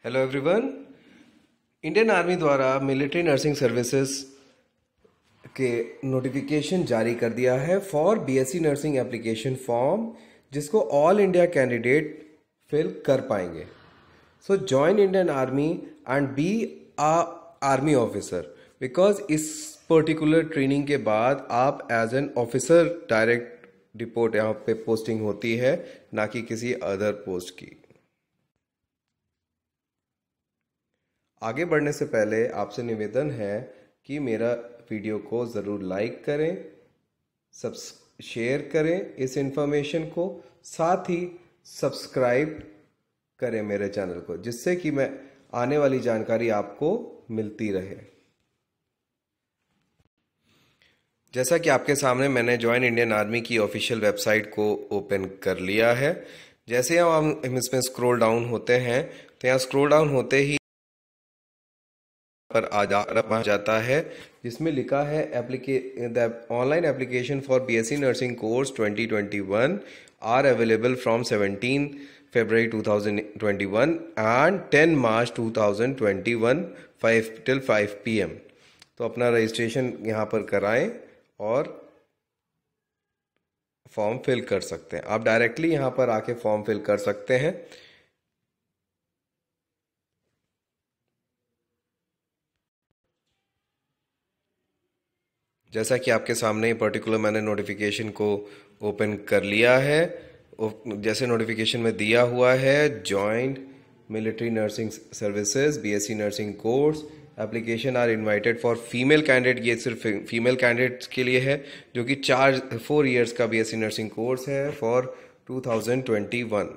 Hello everyone. Indian Army द्वारा military nursing services के notification जारी कर दिया है for BSc nursing application form, जिसको ऑल इंडिया कैंडिडेट फिल कर पाएंगे। So join Indian Army and be a army officer, because इस पर्टिकुलर ट्रेनिंग के बाद आप as an officer direct report यहाँ पे पोस्टिंग होती है, ना कि किसी अदर पोस्ट की। आगे बढ़ने से पहले आपसे निवेदन है कि मेरा वीडियो को ज़रूर लाइक करें, शेयर करें इस इंफॉर्मेशन को, साथ ही सब्सक्राइब करें मेरे चैनल को, जिससे कि मैं आने वाली जानकारी आपको मिलती रहे। जैसा कि आपके सामने मैंने ज्वाइन इंडियन आर्मी की ऑफिशियल वेबसाइट को ओपन कर लिया है। जैसे हम इसमें स्क्रॉल डाउन होते हैं तो यहाँ स्क्रॉल डाउन होते ही पर आ जाता है, जिसमें लिखा है the online application for BSc nursing course 2021 are available from 17 February 2021 and 10 March 2021 5 PM। तो अपना रजिस्ट्रेशन यहाँ पर कराएं और फॉर्म फिल कर सकते हैं। आप डायरेक्टली यहाँ पर आके फॉर्म फिल कर सकते हैं। जैसा कि आपके सामने पर्टिकुलर मैंने नोटिफिकेशन को ओपन कर लिया है। जैसे नोटिफिकेशन में दिया हुआ है, joint military nursing services BSc nursing course application are invited for female candidate. ये सिर्फ फीमेल कैंडिडेट्स के लिए है, जो कि 4 ईयर्स का बीएससी नर्सिंग कोर्स है for 2021।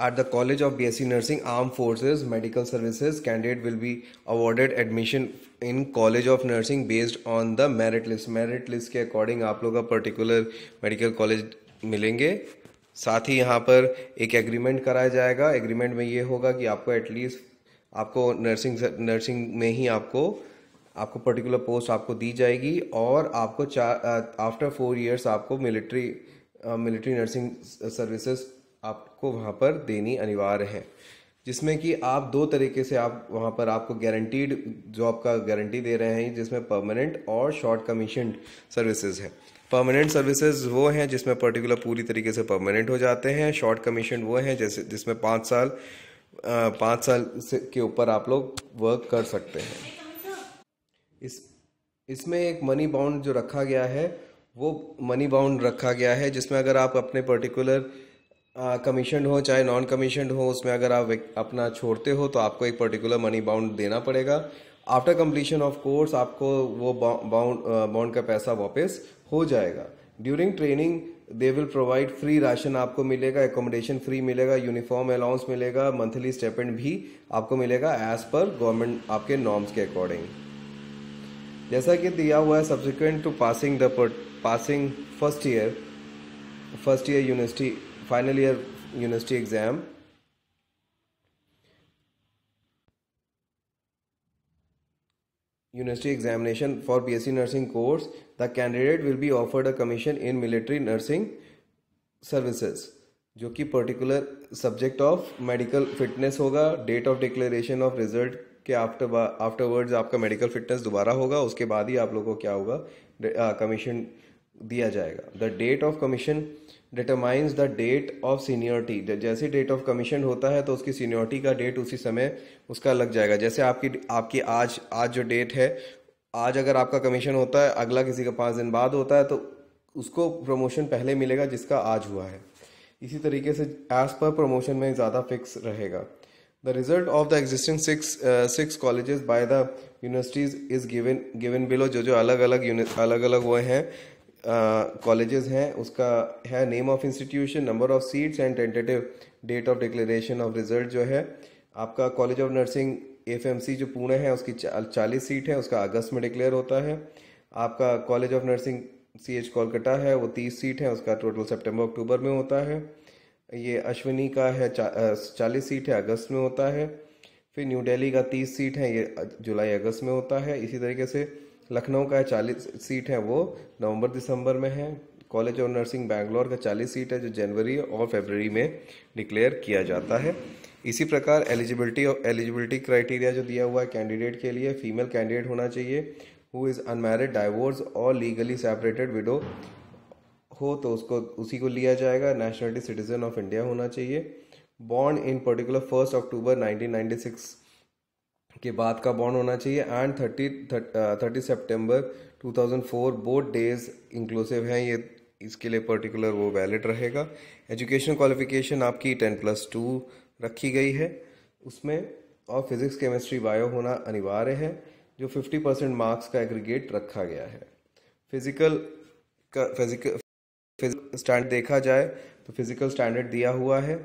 At the College of BSc Nursing Armed Forces Medical Services, candidate will be awarded admission in College of Nursing based on the merit list। Merit list के according आप लोग का particular medical college मिलेंगे। साथ ही यहाँ पर एक agreement कराया जाएगा। एग्रीमेंट में ये होगा कि आपको एटलीस्ट आपको नर्सिंग में ही आपको पर्टिकुलर पोस्ट आपको दी जाएगी, और आपको आफ्टर 4 ईयर्स आपको मिलिट्री नर्सिंग सर्विसेज आपको वहाँ पर देनी अनिवार्य है, जिसमें कि आप 2 तरीके से आप वहाँ पर आपको गारंटीड जॉब का गारंटी दे रहे हैं, जिसमें परमानेंट और शॉर्ट कमीशन सर्विसेज है। परमानेंट सर्विसेज वो हैं जिसमें पर्टिकुलर पूरी तरीके से परमानेंट हो जाते हैं। शॉर्ट कमीशन वो हैं जिसमें 5 साल के ऊपर आप लोग वर्क कर सकते हैं। इसमें एक मनी बाउंड जो रखा गया है, वो मनी बाउंड रखा गया है, जिसमें अगर आप अपने पर्टिकुलर कमीशन हो चाहे नॉन कमीशन हो, उसमें अगर आप अपना छोड़ते हो तो आपको एक पर्टिकुलर मनी बाउंड देना पड़ेगा। आफ्टर कंप्लीशन ऑफ कोर्स आपको वो बाउंड का पैसा वापस हो जाएगा। During training they will provide free ration आपको मिलेगा, एकोमोडेशन फ्री मिलेगा, यूनिफॉर्म अलाउंस मिलेगा, मंथली स्टेपेंड भी आपको मिलेगा एज पर गवर्नमेंट आपके नॉर्म्स के अकॉर्डिंग। जैसा कि दिया हुआ है, subsequent to passing first year university final year university exam, university examination for BSc nursing course, the candidate will be offered a commission in military nursing services, जो कि particular subject of medical fitness होगा। Date of declaration of result के afterwards आपका medical fitness दोबारा होगा, उसके बाद ही आप लोगों को क्या होगा, कमीशन दिया जाएगा। The date of commission determines the date of seniority. जैसे डेट ऑफ कमीशन होता है तो उसकी सीनियरिटी का डेट उसी समय उसका लग जाएगा। जैसे आपकी आज जो डेट है, आज अगर आपका कमीशन होता है, अगला किसी का 5 दिन बाद होता है, तो उसको प्रमोशन पहले मिलेगा जिसका आज हुआ है। इसी तरीके से एज पर प्रमोशन में ज़्यादा फिक्स रहेगा। The result of the existing 6 colleges by the universities is given below. जो अलग अलग वो हैं कॉलेजेस हैं, उसका है name of institution, number of seats and tentative date of declaration of result. जो है आपका कॉलेज ऑफ नर्सिंग एफएमसी जो पुणे है, उसकी 40 सीट है, उसका अगस्त में डिक्लेयर होता है। आपका college of nursing CH Kolkata है, वो 30 सीट है, उसका टोटल सितंबर अक्टूबर में होता है। ये अश्विनी का है 40 सीट है, अगस्त में होता है। फिर न्यू दिल्ली का 30 सीट है, ये जुलाई अगस्त में होता है। इसी तरीके से लखनऊ का 40 सीट है, वो नवंबर दिसंबर में है। कॉलेज ऑफ नर्सिंग बैंगलोर का 40 सीट है जो जनवरी और फरवरी में डिक्लेयर किया जाता है। इसी प्रकार एलिजिबिलिटी क्राइटेरिया जो दिया हुआ है कैंडिडेट के लिए, फीमेल कैंडिडेट होना चाहिए हु इज़ अनमैरिड, डाइवोर्स और लीगली सेपरेटेड विडो हो तो उसको उसी को लिया जाएगा। नेशनलिटी सिटीजन ऑफ इंडिया होना चाहिए। बॉर्न इन पर्टिकुलर 1 अक्टूबर 1996 के बाद का बॉर्न होना चाहिए and 30 September 2004 both days inclusive हैं, ये इसके लिए पर्टिकुलर वो वैलिड रहेगा। एजुकेशन क्वालिफिकेशन आपकी 10+2 रखी गई है उसमें, और फिजिक्स केमिस्ट्री बायो होना अनिवार्य है, जो 50% मार्क्स का एग्रीगेट रखा गया है। फिजिकल स्टैंडर्ड देखा जाए तो फिजिकल स्टैंडर्ड दिया हुआ है।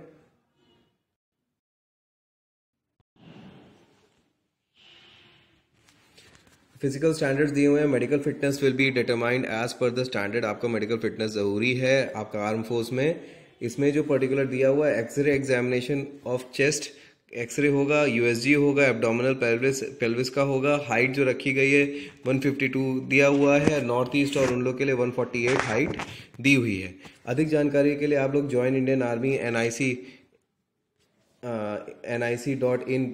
फिजिकल स्टैंडर्ड्स दिए हुए हैं। Medical fitness will be determined as per the standard. आपका मेडिकल फिटनेस ज़रूरी है आपका आर्म फोर्स में। इसमें जो पर्टिकुलर दिया हुआ है, X-ray examination of chest X-ray होगा, यूएसजी होगा, एब्डोमिनल पेल्विस का होगा। हाइट जो रखी गई है 152 दिया हुआ है। नॉर्थ ईस्ट और उन लोग के लिए 148 हाइट दी हुई है। अधिक जानकारी के लिए आप लोग ज्वाइन इंडियन आर्मी nic.in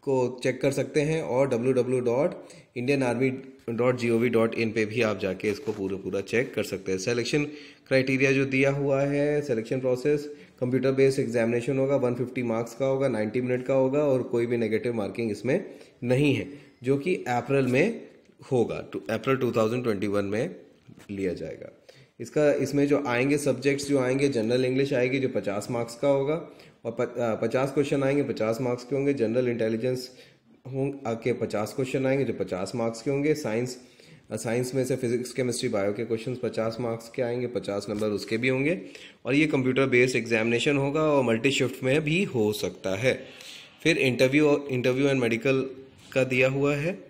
को चेक कर सकते हैं और www.indianarmy.gov.in पे भी आप जाके इसको पूरा चेक कर सकते हैं। सिलेक्शन क्राइटेरिया जो दिया हुआ है, selection process computer based examination होगा, 150 मार्क्स का होगा, 90 मिनट का होगा और कोई भी नेगेटिव मार्किंग इसमें नहीं है, जो कि अप्रैल में होगा, अप्रैल 2021 में लिया जाएगा। इसमें जो आएंगे सब्जेक्ट्स जो आएंगे, जनरल इंग्लिश आएगी जो 50 मार्क्स का होगा और 50 क्वेश्चन आएंगे 50 मार्क्स के होंगे। जनरल इंटेलिजेंस के 50 क्वेश्चन आएंगे जो 50 मार्क्स के होंगे। साइंस में से फिजिक्स केमिस्ट्री बायो के क्वेश्चंस 50 मार्क्स के आएंगे, 50 नंबर उसके भी होंगे। और ये कंप्यूटर बेस्ड एग्जामिनेशन होगा और मल्टी शिफ्ट में भी हो सकता है। फिर इंटरव्यू एंड मेडिकल का दिया हुआ है।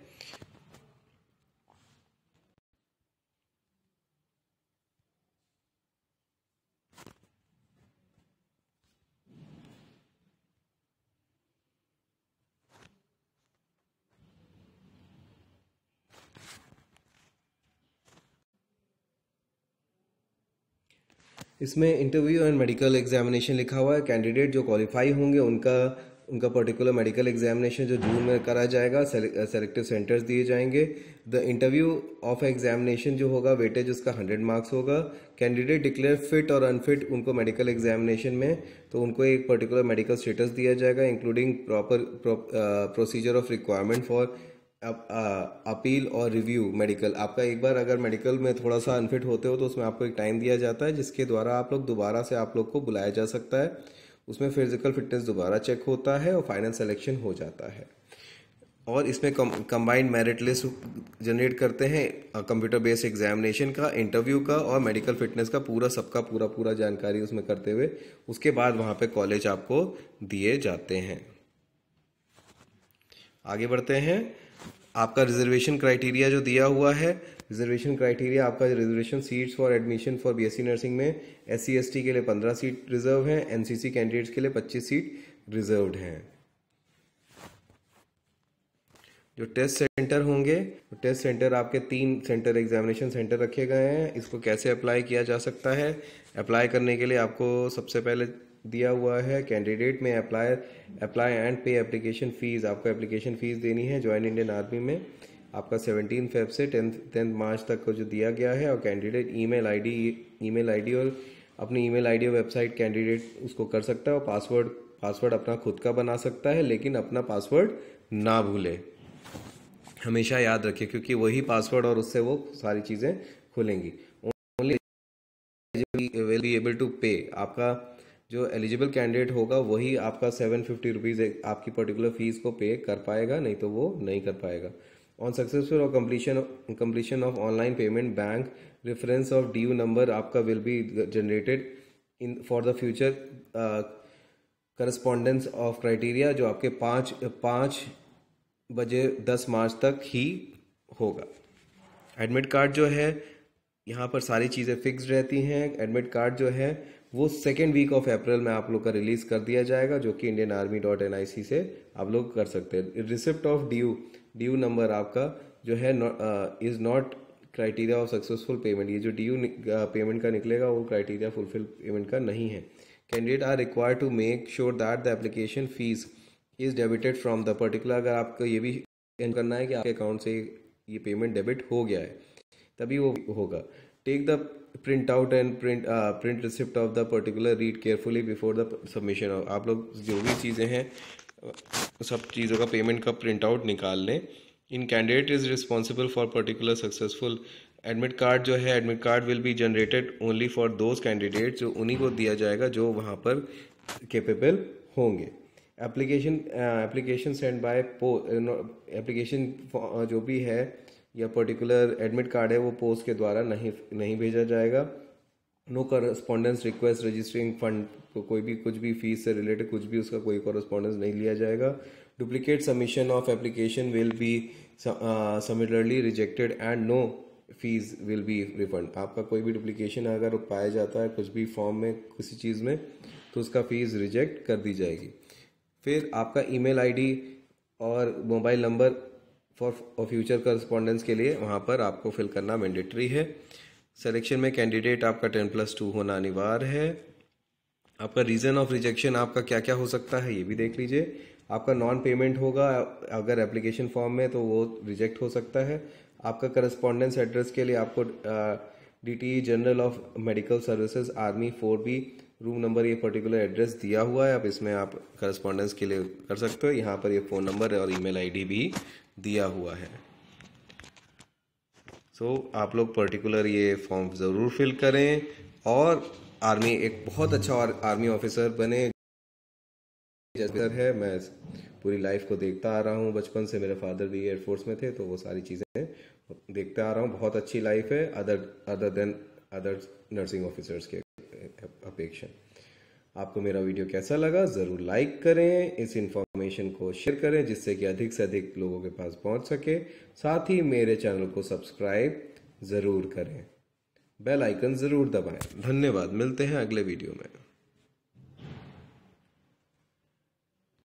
इसमें इंटरव्यू एंड मेडिकल एग्जामिनेशन लिखा हुआ है। कैंडिडेट जो क्वालिफाई होंगे उनका पर्टिकुलर मेडिकल एग्जामिनेशन जो जून में करा जाएगा, सेलेक्टिव सेंटर्स दिए जाएंगे। द इंटरव्यू ऑफ एग्जामिनेशन जो होगा वेटेज उसका 100 मार्क्स होगा। कैंडिडेट डिक्लेयर फिट और अनफिट उनको मेडिकल एग्जामिनेशन में, तो उनको एक पर्टिकुलर मेडिकल स्टेटस दिया जाएगा including proper procedure of requirement for appeal और रिव्यू मेडिकल। आपका एक बार अगर मेडिकल में थोड़ा सा अनफिट होते हो तो उसमें आपको एक टाइम दिया जाता है जिसके द्वारा आप लोग दोबारा से आप लोग को बुलाया जा सकता है। उसमें फिजिकल फिटनेस दोबारा चेक होता है और फाइनल सिलेक्शन हो जाता है। और इसमें कंबाइंड मेरिट लिस्ट जनरेट करते हैं कंप्यूटर बेस्ड एग्जामिनेशन का, इंटरव्यू का और मेडिकल फिटनेस का सबका पूरा जानकारी उसमें करते हुए उसके बाद वहाँ पे कॉलेज आपको दिए जाते हैं। आगे बढ़ते हैं। आपका रिजर्वेशन क्राइटेरिया जो दिया हुआ है, रिजर्वेशन क्राइटेरिया आपका reservation seats for admission for BSc nursing में SC/ST के लिए 15 सीट रिजर्व हैं, NCC कैंडिडेट्स के लिए 25 सीट रिजर्व्ड हैं। जो टेस्ट सेंटर होंगे, तो टेस्ट सेंटर आपके 3 सेंटर एग्जामिनेशन सेंटर रखे गए हैं। इसको कैसे अप्लाई किया जा सकता है? अप्लाई करने के लिए आपको सबसे पहले दिया हुआ है कैंडिडेट में अप्लाई एंड पे एप्लीकेशन फीस। आपको एप्लीकेशन फीस देनी है ज्वाइन इंडियन आर्मी में। आपका 17 फेब से 10 मार्च तक को जो दिया गया है। और कैंडिडेट ईमेल आईडी और अपनी ईमेल आईडी और वेबसाइट कैंडिडेट उसको कर सकता है। और पासवर्ड अपना खुद का बना सकता है, लेकिन अपना पासवर्ड ना भूले, हमेशा याद रखिए, क्योंकि वही पासवर्ड और उससे वो सारी चीज़ें खुलेंगी। Only will be able to pay, आपका जो एलिजिबल कैंडिडेट होगा वही आपका 750 रुपीज़ आपकी पर्टिकुलर फीस को पे कर पाएगा, नहीं तो वो नहीं कर पाएगा। ऑन सक्सेसफुल और completion of online payment, bank reference of due number आपका will be generated in for the future correspondence of criteria, जो आपके 5 बजे 10 मार्च तक ही होगा। एडमिट कार्ड जो है, यहाँ पर सारी चीज़ें फिक्स रहती हैं। एडमिट कार्ड जो है वो 2nd वीक ऑफ अप्रैल में आप लोग का रिलीज कर दिया जाएगा, जो कि indianarmy.nic से आप लोग कर सकते हैं। रिसिप्ट ऑफ ड्यू नंबर आपका जो है is not criteria of successful payment, ये जो ड्यू पेमेंट का निकलेगा वो क्राइटेरिया फुलफिल पेमेंट का नहीं है। Candidate are required to make sure that the application fees is debited from the particular, अगर आपको ये भी करना है कि आपके अकाउंट से ये पेमेंट डेबिट हो गया है तभी वो होगा। Take the print out and print receipt of the particular, read carefully before the submission of, आप लोग जो भी चीज़ें हैं सब चीज़ों का पेमेंट का प्रिंट आउट निकाल लें। In candidate is responsible for particular successful admit card, जो है admit card will be generated only for those candidate, जो उन्हीं को दिया जाएगा जो वहाँ पर केपेबल होंगे। एप्लीकेशन सेंड बाय एप्लीकेशन जो भी है या पर्टिकुलर एडमिट कार्ड है वो पोस्ट के द्वारा नहीं भेजा जाएगा। No correspondence request registering fund, कोई भी कुछ भी फीस से रिलेटेड कुछ भी उसका कोई कॉरस्पॉन्डेंस नहीं लिया जाएगा। Duplicate submission of application will be similarly rejected and no fees will be refund, आपका कोई भी डुप्लीकेशन अगर पाया जाता है कुछ भी फॉर्म में किसी चीज़ में तो उसका फीस रिजेक्ट कर दी जाएगी। फिर आपका ईमेल आईडी और mobile number for future correspondence के लिए वहाँ पर आपको फिल करना मैंडेटरी है। सिलेक्शन में कैंडिडेट आपका 10+2 होना अनिवार्य है। आपका रीज़न ऑफ रिजेक्शन आपका क्या क्या हो सकता है ये भी देख लीजिए। आपका नॉन पेमेंट होगा अगर एप्लीकेशन फॉर्म में तो वो रिजेक्ट हो सकता है। आपका करस्पॉन्डेंस एड्रेस के लिए आपको DTE general of medical services army 4B room number ये पर्टिकुलर एड्रेस दिया हुआ है, आप इसमें आप करस्पॉन्डेंस के लिए कर सकते हो। यहाँ पर ये फ़ोन नंबर और ईमेल आईडी भी दिया हुआ है। आप लोग पर्टिकुलर ये फॉर्म ज़रूर फिल करें और आर्मी एक बहुत अच्छा आर्मी ऑफिसर बने। जैसे है मैं पूरी लाइफ को देखता आ रहा हूँ, बचपन से मेरे फादर भी एयरफोर्स में थे तो वो सारी चीज़ें देखता आ रहा हूँ। बहुत अच्छी लाइफ है other than other nursing officers के अपेक्षा। आपको मेरा वीडियो कैसा लगा ज़रूर लाइक करें, इस इंफॉर्मेशन को शेयर करें जिससे कि अधिक से अधिक लोगों के पास पहुंच सके। साथ ही मेरे चैनल को सब्सक्राइब ज़रूर करें, बेल आइकन ज़रूर दबाएं। धन्यवाद, मिलते हैं अगले वीडियो में।